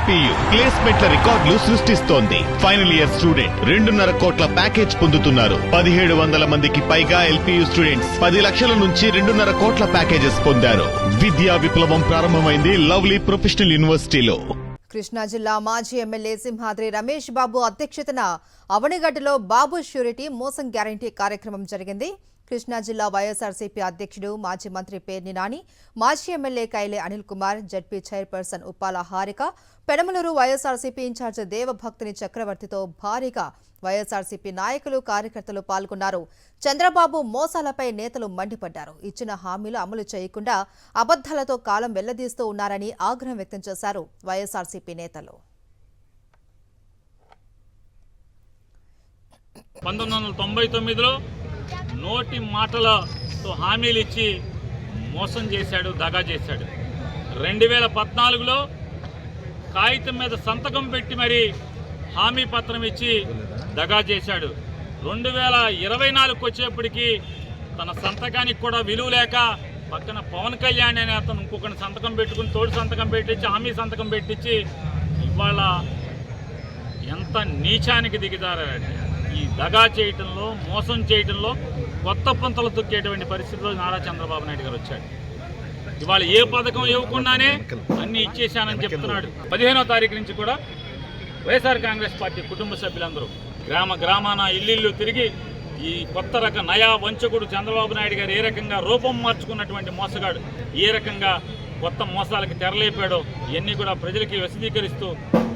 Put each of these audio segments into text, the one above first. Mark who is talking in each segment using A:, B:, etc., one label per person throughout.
A: LPU ప్లేస్మెంట్ల రికార్డులు సృష్టిస్తోంది. Final year student 2.5 కోట్ల ప్యాకేజ్ పొందుతున్నారు. 1700 మందికి పైగా ఎల్పీయూ స్టూడెంట్స్ 10 లక్షల నుంచి 2.5 కోట్ల ప్యాకేజెస్ పొందారు. విద్యా విప్లవం ప్రారంభమైంది లవ్లీ ప్రొఫెషనల్ యూనివర్సిటీలో.
B: కృష్ణా జిల్లా మాజీ ఎమ్మెల్యే సింహాద్రి రమేష్ బాబు అధ్యక్షతన అవనిగడ్డలో బాబు ష్యూరిటీ మోసం గ్యారంటీ కార్యక్రమం జరిగింది. కృష్ణా జిల్లా వైఎస్ఆర్సీపీ అధ్యక్షుడు మాజీ మంత్రి పేర్ని నాని, మాజీ MLA Kaile Anil Kumar, ZP chairperson Uppala Harika, Pedamaluru YSRCP incharge Devabhaktini చక్రవర్తితో భారీగా వైఎస్ఆర్సీపీ నాయకులు కార్యకర్తలు పాల్గొన్నారు. చంద్రబాబు మోసాలపై నేతలు మండిపడ్డారు. ఇచ్చిన హామీలు అమలు చేయకుండా అబద్దాలతో కాలం వెళ్లదీస్తూ ఉన్నారని ఆగ్రహం వ్యక్తం చేశారు వైఎస్ఆర్సీపీ నేతలు.
C: 1999లో నోటి మాటలతో హామీలు ఇచ్చి మోసం చేశాడు, దగా చేశాడు. 2014లో కాగితం మీద సంతకం పెట్టి మరి హామీ పత్రం ఇచ్చి దగా చేశాడు. 2024కు వచ్చేప్పటికీ తన సంతకానికి కూడా విలువ లేక పక్కన పవన్ కళ్యాణ్ అనే అతను ఇంకొకటి సంతకం పెట్టుకుని తోడు సంతకం పెట్టించి హామీ సంతకం పెట్టించి ఇవాళ ఎంత నీచానికి దిగజారంటే ఈ దగా చేయటంలో, మోసం చేయటంలో కొత్త పంతలు తొక్కేటువంటి పరిస్థితిలో నారా చంద్రబాబు నాయుడు గారు వచ్చాడు. ఇవాళ ఏ పథకం ఇవ్వకుండానే అన్ని ఇచ్చేశానని చెప్తున్నాడు. 15వ తారీఖు నుంచి కూడా వైఎస్ఆర్ కాంగ్రెస్ పార్టీ కుటుంబ సభ్యులందరూ గ్రామాన ఇల్లు తిరిగి ఈ కొత్త రక నయా వంచకుడు చంద్రబాబు నాయుడు గారు ఏ రకంగా రూపం మార్చుకున్నటువంటి మోసగాడు ఏ రకంగా కొత్త మోసాలకి తెరలేపాడో ఇవన్నీ కూడా ప్రజలకి వశదీకరిస్తూ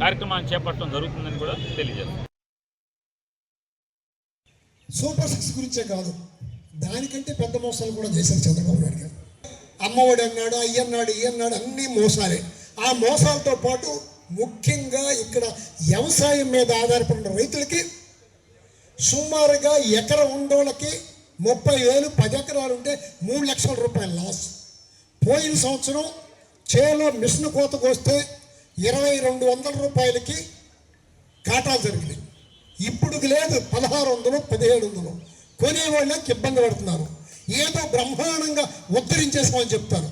C: కార్యక్రమాన్ని చేపట్టడం జరుగుతుందని కూడా తెలియజేస్తారు.
D: సూపర్ 6 గురించే కాదు, దానికంటే పెద్ద మోసాలు కూడా చేశారు చంద్రబాబు నాయుడు గారు. అమ్మఒడి అన్నాడు, అయ్యన్నాడు, ఇయ్యన్నాడు, అన్నీ మోసాలే. ఆ మోసాలతో పాటు ముఖ్యంగా ఇక్కడ వ్యవసాయం మీద ఆధారపడిన రైతులకి సుమారుగా ఎకరం ఉండోళ్ళకి 30,000, 10 ఎకరాలు ఉంటే 3 లక్షల రూపాయల లాస్. పోయిన సంవత్సరం చేలో మిషన్ కోతకు వస్తే 2,200 రూపాయలకి కాటాలు జరిగినాయి. ఇప్పుడు లేదు, 1,600, 1,700 కొనేవాళ్ళకి ఇబ్బంది పడుతున్నారు. ఏదో బ్రహ్మాండంగా ఉద్ధరించేసామని చెప్తారు.